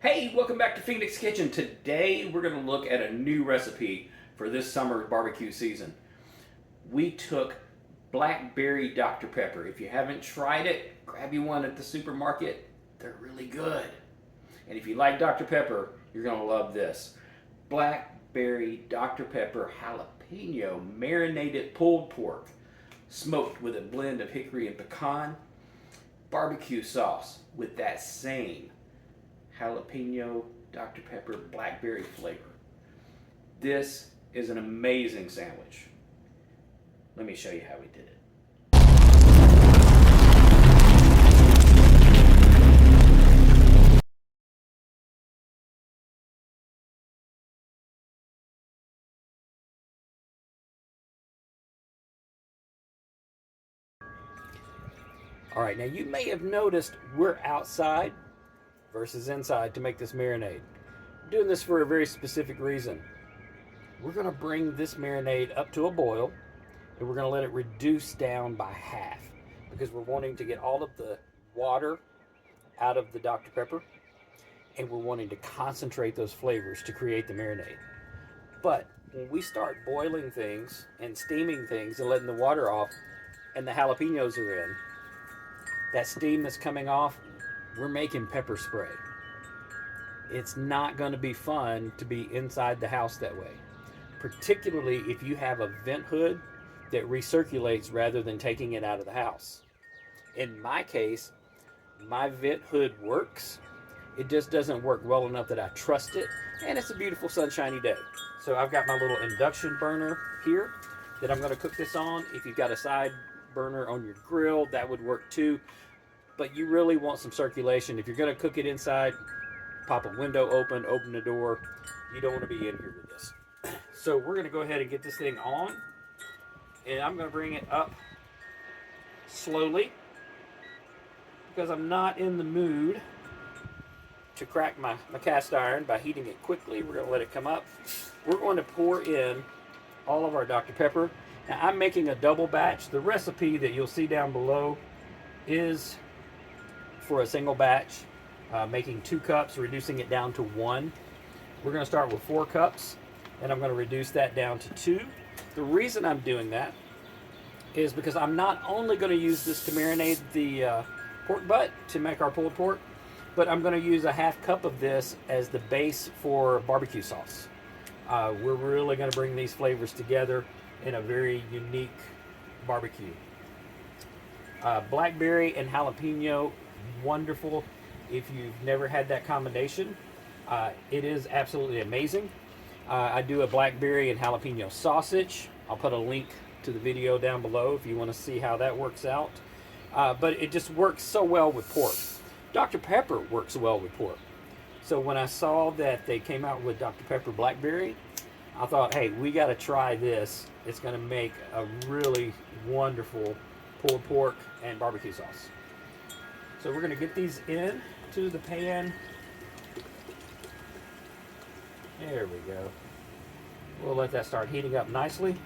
Hey, welcome back to Phoenix Kitchen. Today we're going to look at a new recipe for this summer barbecue season. We took Blackberry Dr. Pepper. If you haven't tried it, grab you one at the supermarket. They're really good. And if you like Dr. Pepper, you're going to love this. Blackberry Dr. Pepper Jalapeno Marinated Pulled Pork, smoked with a blend of hickory and pecan, barbecue sauce with that same jalapeno Dr. Pepper blackberry flavor. This is an amazing sandwich. Let me show you how we did it. All right, now you may have noticed we're outside versus inside to make this marinade. We're doing this for a very specific reason. We're going to bring this marinade up to a boil and we're going to let it reduce down by half because we're wanting to get all of the water out of the Dr. Pepper and we're wanting to concentrate those flavors to create the marinade. But when we start boiling things and steaming things and letting the water off and the jalapenos are in, that steam that's coming off, we're making pepper spray. It's not going to be fun to be inside the house that way, particularly if you have a vent hood that recirculates rather than taking it out of the house. In my case, my vent hood works. It just doesn't work well enough that I trust it, and it's a beautiful sunshiny day. So I've got my little induction burner here that I'm going to cook this on. If you've got a side burner on your grill, that would work too. But you really want some circulation. If you're going to cook it inside, pop a window open, open the door. You don't want to be in here with this. So we're going to go ahead and get this thing on. And I'm going to bring it up slowly because I'm not in the mood to crack my cast iron by heating it quickly. We're going to let it come up. We're going to pour in all of our Dr. Pepper. Now I'm making a double batch. The recipe that you'll see down below is for a single batch, making 2 cups, reducing it down to 1. We're going to start with 4 cups, and I'm going to reduce that down to 2. The reason I'm doing that is because I'm not only going to use this to marinate the pork butt to make our pulled pork, but I'm going to use a half cup of this as the base for barbecue sauce. We're really going to bring these flavors together in a very unique barbecue. Blackberry and jalapeno, wonderful. If you've never had that combination, it is absolutely amazing. I do a blackberry and jalapeno sausage. I'll put a link to the video down below if you want to see how that works out. But it just works so well with pork. Dr. Pepper works well with pork. So when I saw that they came out with Dr. Pepper Blackberry, I thought, hey, we got to try this. It's going to make a really wonderful pulled pork and barbecue sauce. So we're going to get these in to the pan. There we go. We'll let that start heating up nicely.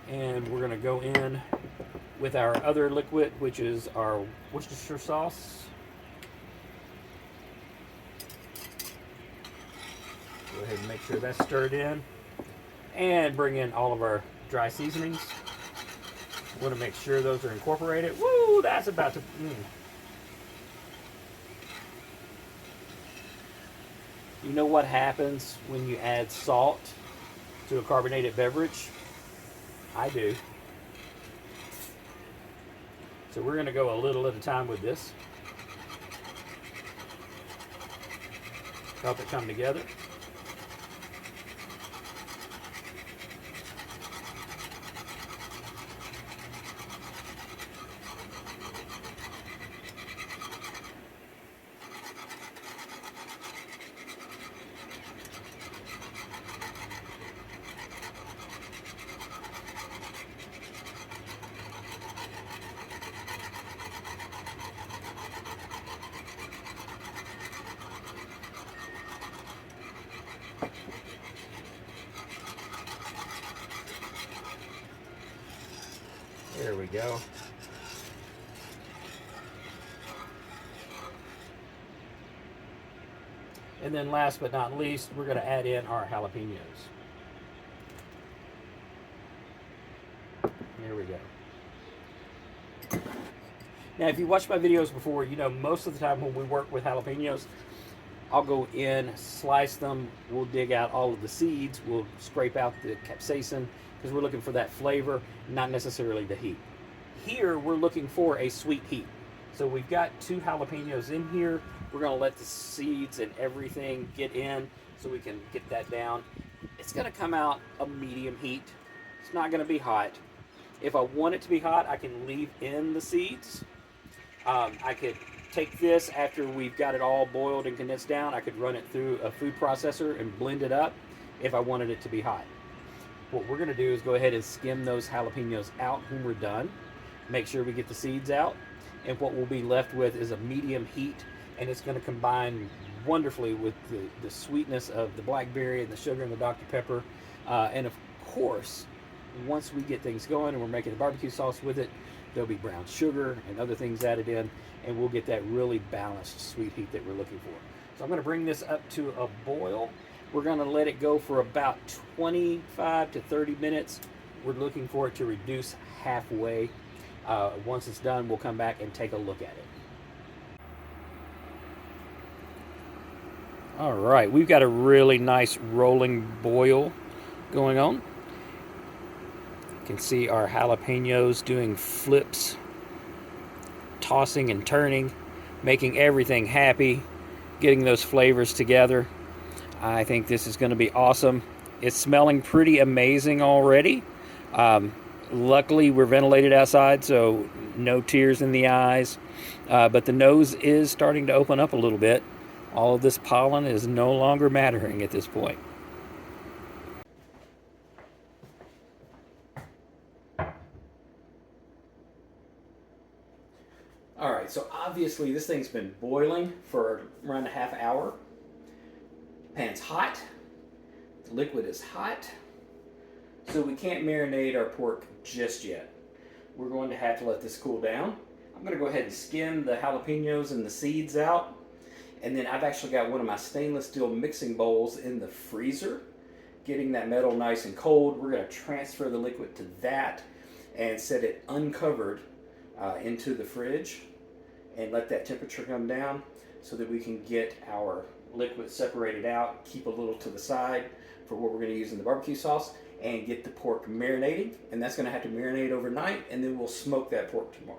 And we're going to go in with our other liquid, which is our Worcestershire sauce. Go ahead and make sure that's stirred in. And bring in all of our dry seasonings. Want to make sure those are incorporated. Woo, that's about to... You know what happens when you add salt to a carbonated beverage? I do. So we're going to go a little at a time with this. Help it come together. There we go. And then last but not least, we're going to add in our jalapenos. There we go. Now, if you watched my videos before, you know most of the time when we work with jalapenos, I'll go in, slice them, we'll dig out all of the seeds, we'll scrape out the capsaicin, because we're looking for that flavor, not necessarily the heat. Here, we're looking for a sweet heat. So we've got 2 jalapenos in here. We're gonna let the seeds and everything get in so we can get that down. It's gonna come out a medium heat. It's not gonna be hot. If I want it to be hot, I can leave in the seeds. I could take this after we've got it all boiled and condensed down. I could run it through a food processor and blend it up if I wanted it to be hot. What we're gonna do is go ahead and skim those jalapenos out when we're done. Make sure we get the seeds out. And what we'll be left with is a medium heat, and it's gonna combine wonderfully with the sweetness of the blackberry and the sugar and the Dr. Pepper. And of course, once we get things going and we're making the barbecue sauce with it, there'll be brown sugar and other things added in, and we'll get that really balanced sweet heat that we're looking for. So I'm gonna bring this up to a boil. We're gonna let it go for about 25 to 30 minutes. We're looking for it to reduce halfway. Once it's done, we'll come back and take a look at it. All right, we've got a really nice rolling boil going on. You can see our jalapenos doing flips, tossing and turning, making everything happy, getting those flavors together. I think this is going to be awesome. It's smelling pretty amazing already. Luckily, we're ventilated outside, so no tears in the eyes. But the nose is starting to open up a little bit. All of this pollen is no longer mattering at this point. All right, so obviously this thing's been boiling for around a half hour. Pan's hot, the liquid is hot, so we can't marinate our pork just yet. We're going to have to let this cool down. I'm going to go ahead and skim the jalapenos and the seeds out, and then I've actually got one of my stainless steel mixing bowls in the freezer, getting that metal nice and cold. We're going to transfer the liquid to that and set it uncovered into the fridge and let that temperature come down so that we can get our liquid separated out, keep a little to the side for what we're going to use in the barbecue sauce, and get the pork marinating. And that's going to have to marinate overnight, and then we'll smoke that pork tomorrow.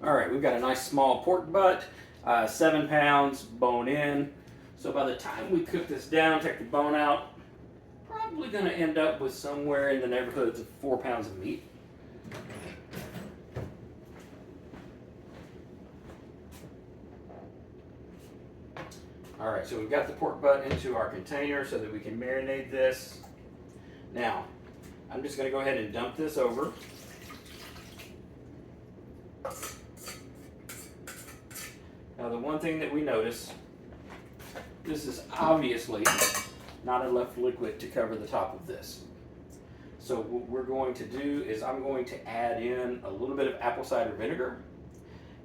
All right, we've got a nice small pork butt, 7 pounds, bone in. So by the time we cook this down, take the bone out, probably going to end up with somewhere in the neighborhoods of 4 pounds of meat. All right, so we've got the pork butt into our container so that we can marinate this. Now, I'm just going to go ahead and dump this over. Now, the one thing that we notice, this is obviously not enough liquid to cover the top of this. So what we're going to do is I'm going to add in a little bit of apple cider vinegar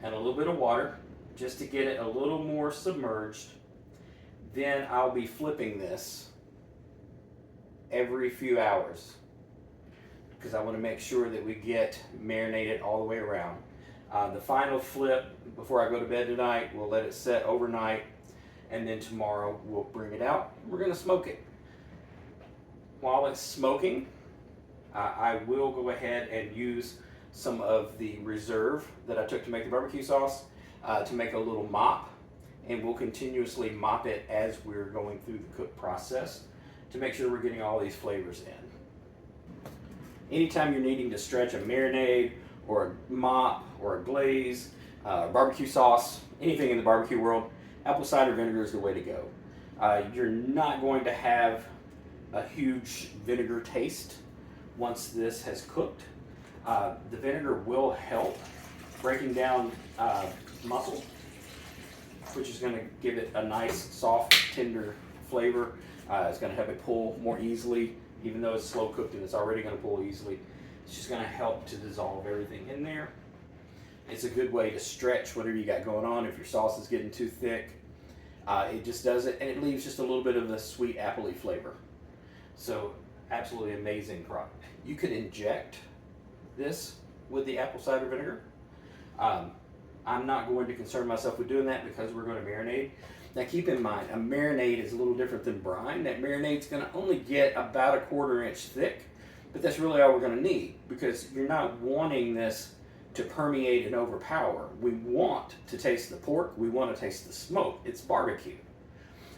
and a little bit of water just to get it a little more submerged. Then I'll be flipping this every few hours because I want to make sure that we get marinated all the way around. The final flip before I go to bed tonight, we'll let it set overnight, and then tomorrow we'll bring it out. We're going to smoke it. While it's smoking, I will go ahead and use some of the reserve that I took to make the barbecue sauce to make a little mop, and we'll continuously mop it as we're going through the cook process to make sure we're getting all these flavors in. Anytime you're needing to stretch a marinade or a mop or a glaze, barbecue sauce, anything in the barbecue world, apple cider vinegar is the way to go. You're not going to have a huge vinegar taste once this has cooked. The vinegar will help breaking down muscle, which is going to give it a nice, soft, tender flavor. It's going to help it pull more easily, even though it's slow cooked and it's already going to pull easily. It's just going to help to dissolve everything in there. It's a good way to stretch whatever you got going on if your sauce is getting too thick. It just does it, and it leaves just a little bit of the sweet appley flavor. So absolutely amazing product. You can inject this with the apple cider vinegar. I'm not going to concern myself with doing that because we're going to marinade. Now keep in mind, a marinade is a little different than brine. That marinade's going to only get about a 1/4 inch thick, but that's really all we're going to need because you're not wanting this to permeate and overpower. We want to taste the pork, we want to taste the smoke. It's barbecue.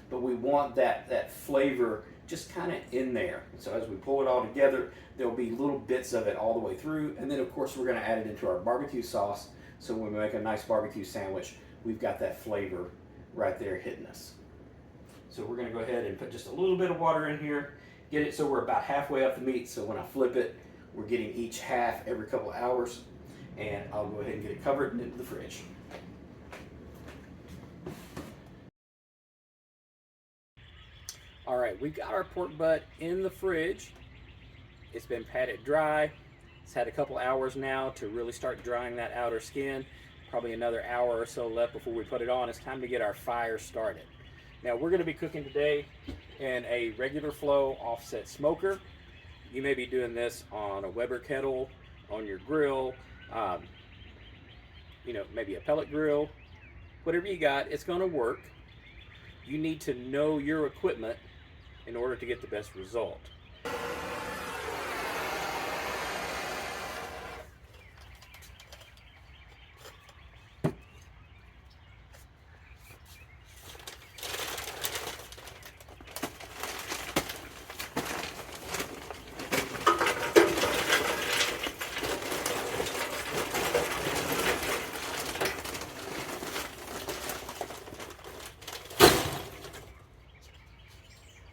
But we want that flavor just kind of in there. So as we pull it all together, there'll be little bits of it all the way through. And then of course we're going to add it into our barbecue sauce. So when we make a nice barbecue sandwich, we've got that flavor right there hitting us. So we're going to go ahead and put just a little bit of water in here, get it so we're about halfway up the meat. So when I flip it, we're getting each half every couple hours. And I'll go ahead and get it covered and into the fridge. All right, we've got our pork butt in the fridge. It's been patted dry. It's had a couple hours now to really start drying that outer skin. Probably another hour or so left before we put it on. It's time to get our fire started. Now we're going to be cooking today in a regular flow offset smoker. You may be doing this on a Weber kettle, on your grill, maybe a pellet grill. Whatever you got, it's going to work. You need to know your equipment in order to get the best result.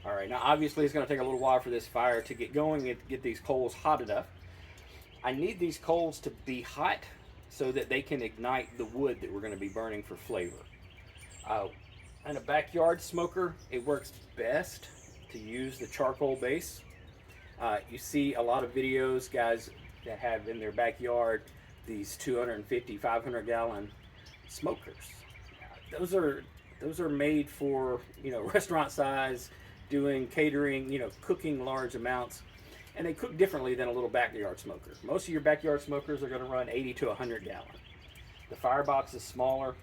All right, now obviously it's going to take a little while for this fire to get going and get these coals hot enough. I need these coals to be hot so that they can ignite the wood that we're going to be burning for flavor. In a backyard smoker, it works best to use the charcoal base. You see a lot of videos, guys that have in their backyard these 250, 500 gallon smokers. Those are made for, restaurant size, doing catering, cooking large amounts, and they cook differently than a little backyard smoker. Most of your backyard smokers are going to run 80 to 100 gallon. The firebox is smaller,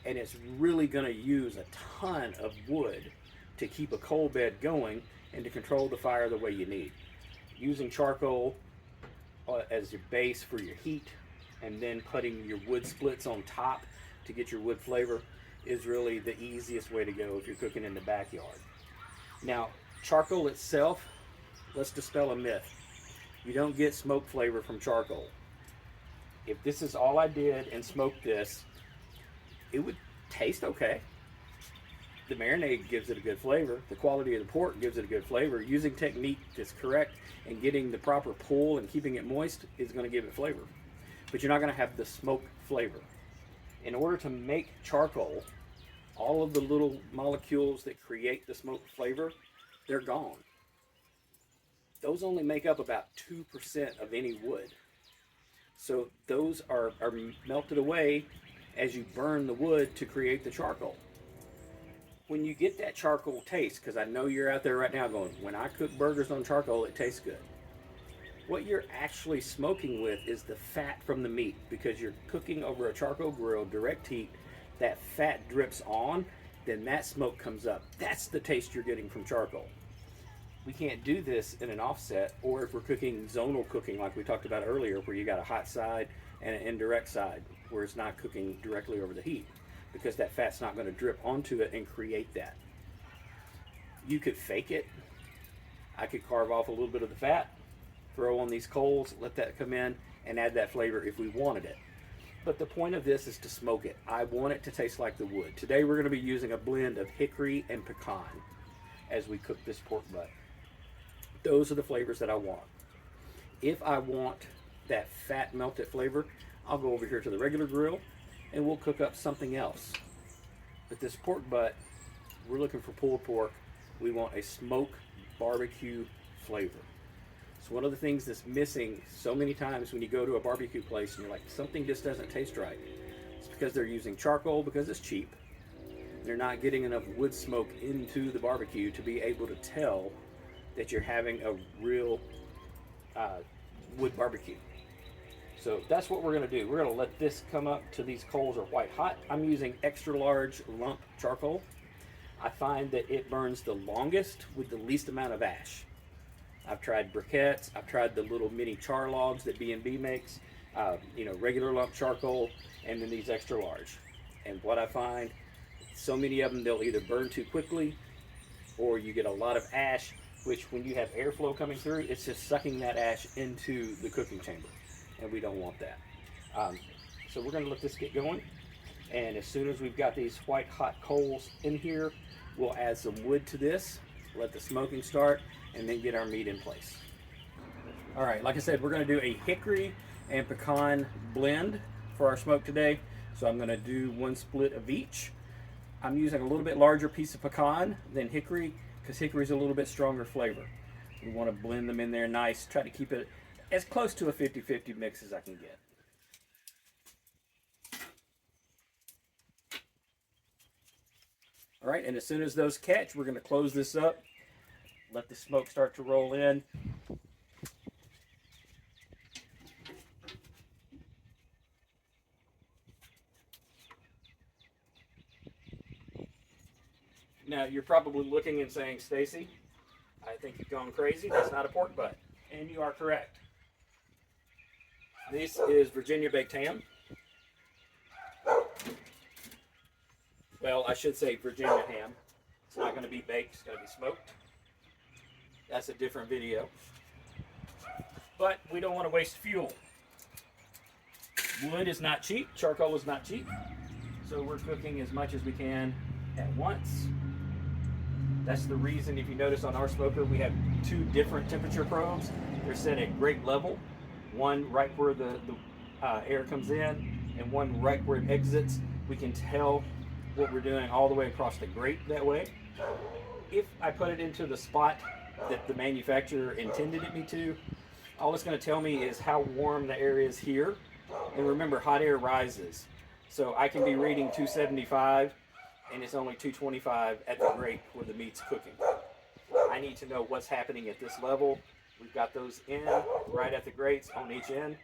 and it's really going to use a ton of wood to keep a coal bed going and to control the fire the way you need. Using charcoal as your base for your heat, and then putting your wood splits on top to get your wood flavor is really the easiest way to go if you're cooking in the backyard. Now, charcoal itself, let's dispel a myth. You don't get smoke flavor from charcoal. If this is all I did and smoked this, it would taste okay. The marinade gives it a good flavor. The quality of the pork gives it a good flavor. Using technique that's correct and getting the proper pull and keeping it moist is going to give it flavor. But you're not going to have the smoke flavor. In order to make charcoal, all of the little molecules that create the smoke flavor, they're gone. Those only make up about 2% of any wood. So those are melted away as you burn the wood to create the charcoal. When you get that charcoal taste, because I know you're out there right now going, when I cook burgers on charcoal, it tastes good. What you're actually smoking with is the fat from the meat, because you're cooking over a charcoal grill, direct heat. That fat drips on, then that smoke comes up. That's the taste you're getting from charcoal. We can't do this in an offset, or if we're cooking zonal cooking like we talked about earlier, where you got a hot side and an indirect side, where it's not cooking directly over the heat, because that fat's not going to drip onto it and create that. You could fake it. I could carve off a little bit of the fat, throw on these coals, let that come in, and add that flavor if we wanted it. But the point of this is to smoke it. I want it to taste like the wood. Today we're going to be using a blend of hickory and pecan as we cook this pork butt. Those are the flavors that I want. If I want that fat melted flavor, I'll go over here to the regular grill and we'll cook up something else. But this pork butt, we're looking for pulled pork. We want a smoke barbecue flavor. It's one of the things that's missing so many times when you go to a barbecue place and you're like, something just doesn't taste right. It's because they're using charcoal because it's cheap. They're not getting enough wood smoke into the barbecue to be able to tell that you're having a real wood barbecue. So that's what we're going to do. We're going to let this come up to these coals are white hot. I'm using extra large lump charcoal. I find that it burns the longest with the least amount of ash. I've tried briquettes. I've tried the little mini char logs that B&B makes. Regular lump charcoal, and then these extra large. And what I find, so many of them, they'll either burn too quickly, or you get a lot of ash, which when you have airflow coming through, it's just sucking that ash into the cooking chamber, and we don't want that. So we're going to let this get going, and as soon as we've got these white hot coals in here, we'll add some wood to this, let the smoking start, and then get our meat in place. All right, like I said, we're going to do a hickory and pecan blend for our smoke today. So I'm going to do 1 split of each. I'm using a little bit larger piece of pecan than hickory because hickory is a little bit stronger flavor. We want to blend them in there nice, try to keep it as close to a 50-50 mix as I can get. All right, and as soon as those catch, we're going to close this up, let the smoke start to roll in. Now, you're probably looking and saying, Stacy, I think you've gone crazy. That's not a pork butt. And you are correct. This is Virginia baked ham. Well, I should say Virginia ham. It's not going to be baked, it's going to be smoked. That's a different video. But we don't want to waste fuel. Wood is not cheap, charcoal is not cheap. So we're cooking as much as we can at once. That's the reason, if you notice on our smoker, we have 2 different temperature probes. They're set at grate level. One right where the air comes in, and one right where it exits. We can tell what we're doing all the way across the grate that way. If I put it into the spot that the manufacturer intended it me to, all it's going to tell me is how warm the air is here. And remember, hot air rises. So I can be reading 275 and it's only 225 at the grate where the meat's cooking. I need to know what's happening at this level. We've got those in right at the grates on each end.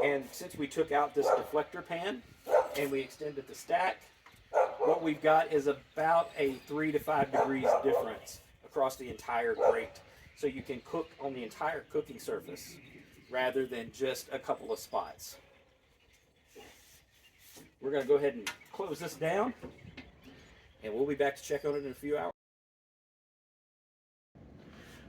And since we took out this deflector pan and we extended the stack, what we've got is about a 3 to 5 degrees difference across the entire grate. So you can cook on the entire cooking surface rather than just a couple of spots. We're going to go ahead and close this down, and we'll be back to check on it in a few hours.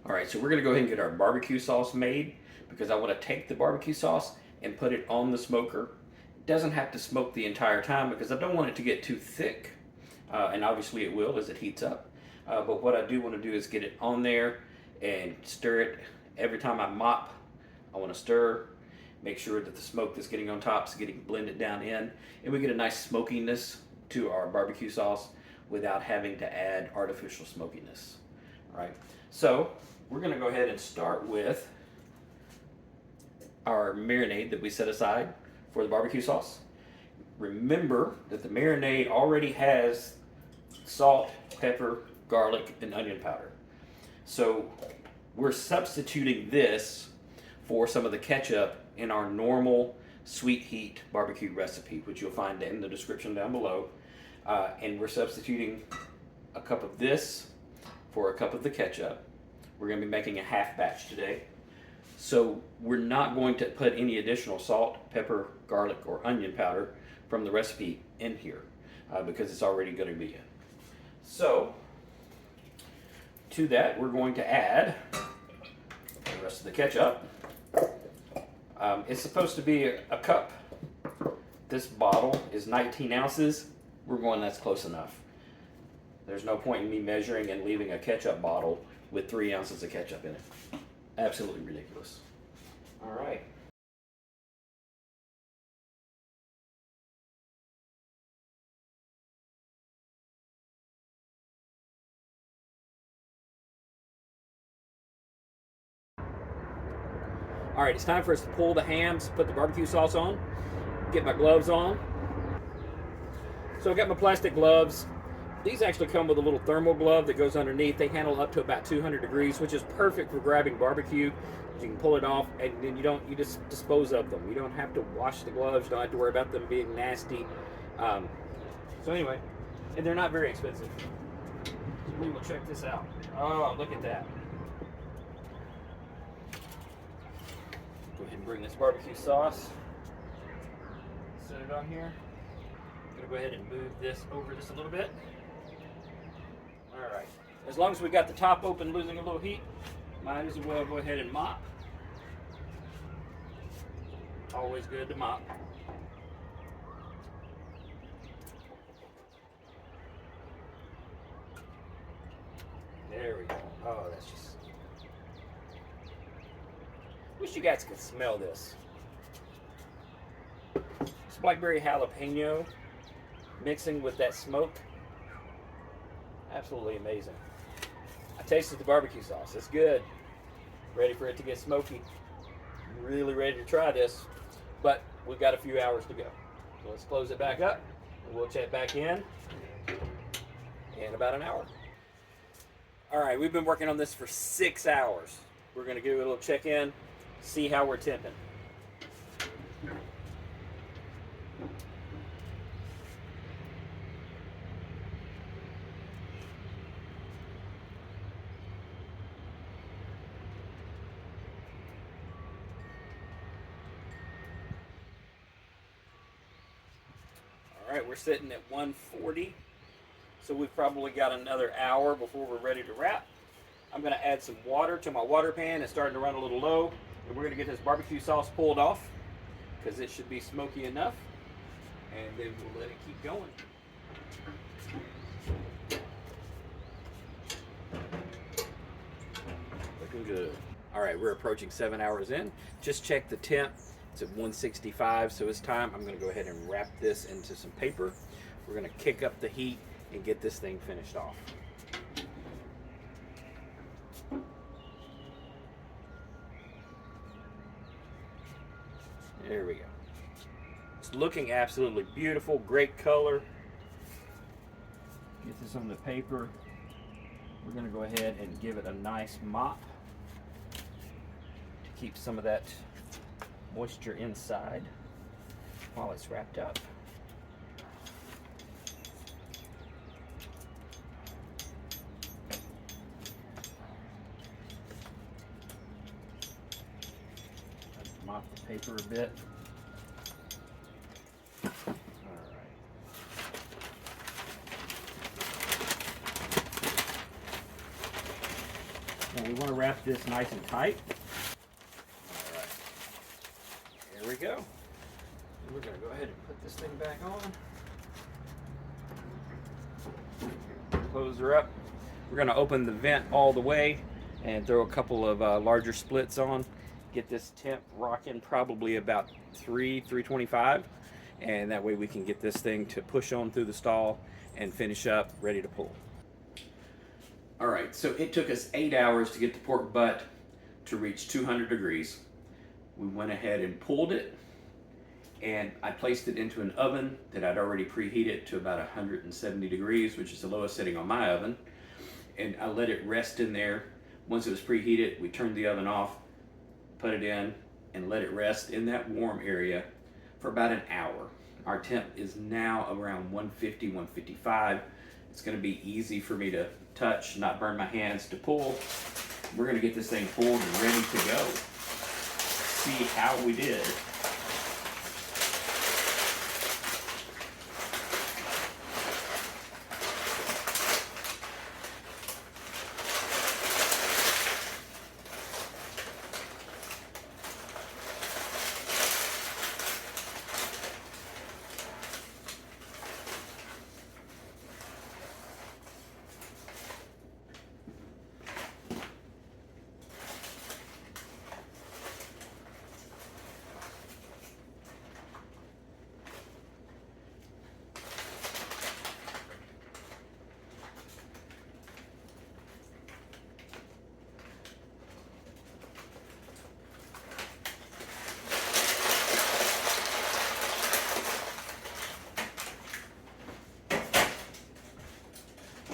All right, so we're going to go ahead and get our barbecue sauce made because I want to take the barbecue sauce and put it on the smoker. It doesn't have to smoke the entire time because I don't want it to get too thick, and obviously it will as it heats up. But what I do want to do is get it on there and stir it. Every time I mop, I want to stir, make sure that the smoke that's getting on top is getting blended down in, and we get a nice smokiness to our barbecue sauce without having to add artificial smokiness. All right, so we're going to go ahead and start with our marinade that we set aside for the barbecue sauce. Remember that the marinade already has salt, pepper, garlic, and onion powder. So we're substituting this for some of the ketchup in our normal sweet heat barbecue recipe, which you'll find in the description down below. And we're substituting a cup of this for a cup of the ketchup. We're going to be making a half batch today. So we're not going to put any additional salt, pepper, garlic, or onion powder from the recipe in here because it's already going to be in. So to that, we're going to add the rest of the ketchup. It's supposed to be a cup. This bottle is 19 ounces. We're going, that's close enough. There's no point in me measuring and leaving a ketchup bottle with 3 ounces of ketchup in it. Absolutely ridiculous. All right. All right, it's time for us to pull the hams, put the barbecue sauce on, get my gloves on. So I got my plastic gloves. These actually come with a little thermal glove that goes underneath. They handle up to about 200 degrees, which is perfect for grabbing barbecue. You can pull it off, and then you just dispose of them. You don't have to wash the gloves. You don't have to worry about them being nasty. So anyway, and they're not very expensive. So we will check this out. Oh, look at that. Go ahead and bring this barbecue sauce. Set it on here. I'm gonna go ahead and move this over just a little bit. All right. As long as we got the top open, losing a little heat, might as well go ahead and mop. Always good to mop. There we go. Oh, that's just... Wish you guys could smell this. It's Blackberry jalapeno mixing with that smoke. Absolutely amazing. I tasted the barbecue sauce. It's good. Ready for it to get smoky. I'm really ready to try this, but we've got a few hours to go. So let's close it back up, and we'll check back in about an hour. All right, we've been working on this for 6 hours. We're going to give it a little check-in, see how we're temping. All right, we're sitting at 140, so we've probably got another hour before we're ready to wrap. I'm going to add some water to my water pan. It's starting to run a little low, and we're going to get this barbecue sauce pulled off because it should be smoky enough, and then we'll let it keep going. Looking good. All right, we're approaching 7 hours in. Just check the temp. It's at 165, so it's time. I'm going to go ahead and wrap this into some paper. We're going to kick up the heat and get this thing finished off. There we go. It's looking absolutely beautiful, great color. Get this on the paper. We're going to go ahead and give it a nice mop to keep some of that moisture inside while it's wrapped up. Let's mop the paper a bit. Now we want to wrap this nice and tight. All right, here we go. We're going to go ahead and put this thing back on. Close her up. We're going to open the vent all the way and throw a couple of larger splits on. Get this temp rocking probably about 325, and that way we can get this thing to push on through the stall and finish up, ready to pull. All right, so it took us 8 hours to get the pork butt to reach 200 degrees. We went ahead and pulled it, and I placed it into an oven that I'd already preheated to about 170 degrees, which is the lowest setting on my oven. And I let it rest in there. Once it was preheated, we turned the oven off, put it in, and let it rest in that warm area for about an hour. Our temp is now around 150, 155. It's going to be easy for me to touch, not burn my hands to pull. We're going to get this thing pulled and ready to go. See how we did.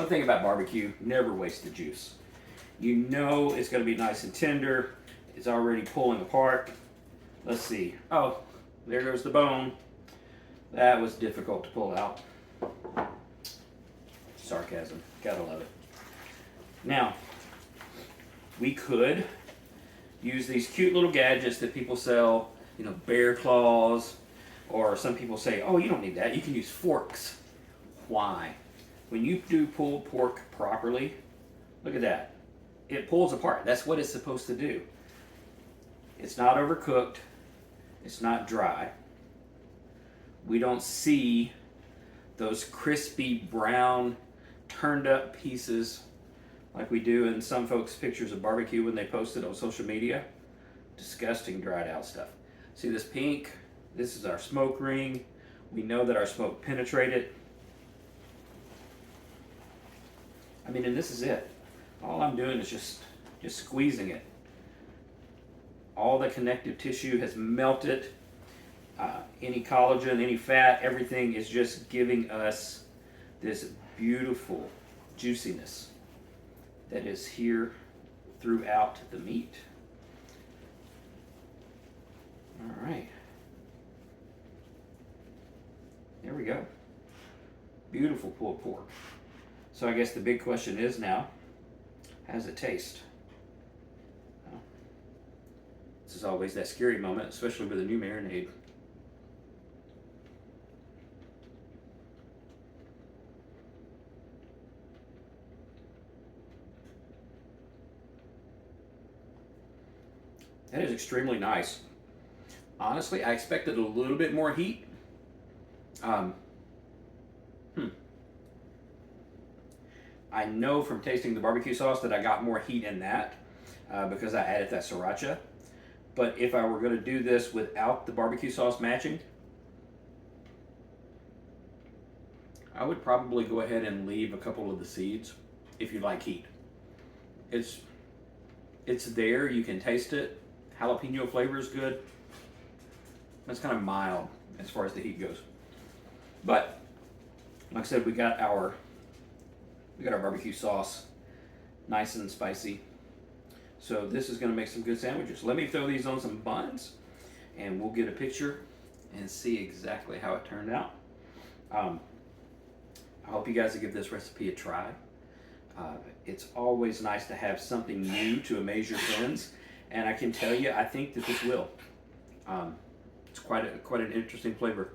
one thing about barbecue, never waste the juice. You know it's going to be nice and tender. It's already pulling apart. Let's see. Oh, there goes the bone. That was difficult to pull out. Sarcasm. Gotta love it. Now, we could use these cute little gadgets that people sell, you know, bear claws, or some people say, oh, you don't need that. You can use forks. Why? When you do pulled pork properly, look at that. It pulls apart. That's what it's supposed to do. It's not overcooked. It's not dry. We don't see those crispy brown turned up pieces like we do in some folks' pictures of barbecue when they post it on social media. Disgusting dried out stuff. See this pink? This is our smoke ring. We know that our smoke penetrated. I mean, and this is it. All I'm doing is just squeezing it. All the connective tissue has melted. Any collagen, any fat, everything is just giving us this beautiful juiciness that is here throughout the meat. All right. There we go. Beautiful pulled pork. So I guess the big question is now, how does it taste? Well, this is always that scary moment, especially with a new marinade. That is extremely nice. Honestly, I expected a little bit more heat. I know from tasting the barbecue sauce that I got more heat in that because I added that sriracha. But if I were going to do this without the barbecue sauce matching, I would probably go ahead and leave a couple of the seeds if you like heat. It's there, you can taste it. Jalapeno flavor is good. It's kind of mild as far as the heat goes. But like I said, we got our barbecue sauce nice and spicy. So this is going to make some good sandwiches. Let me throw these on some buns and we'll get a picture and see exactly how it turned out. I hope you guys will give this recipe a try. It's always nice to have something new to amaze your friends, and I can tell you, I think that this will. It's quite an interesting flavor.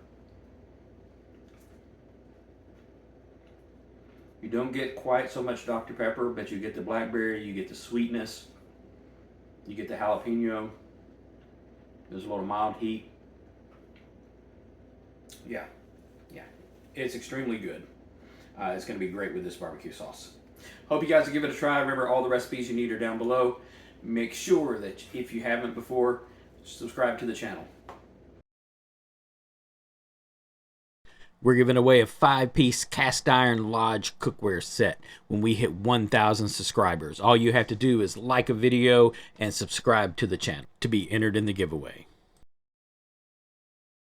You don't get quite so much Dr. Pepper, but you get the blackberry, you get the sweetness, you get the jalapeno. There's a little mild heat. Yeah, it's extremely good. It's going to be great with this barbecue sauce. Hope you guys will give it a try. Remember, all the recipes you need are down below. Make sure that if you haven't before, subscribe to the channel. We're giving away a 5-piece cast iron lodge cookware set when we hit 1,000 subscribers. All you have to do is like a video and subscribe to the channel to be entered in the giveaway.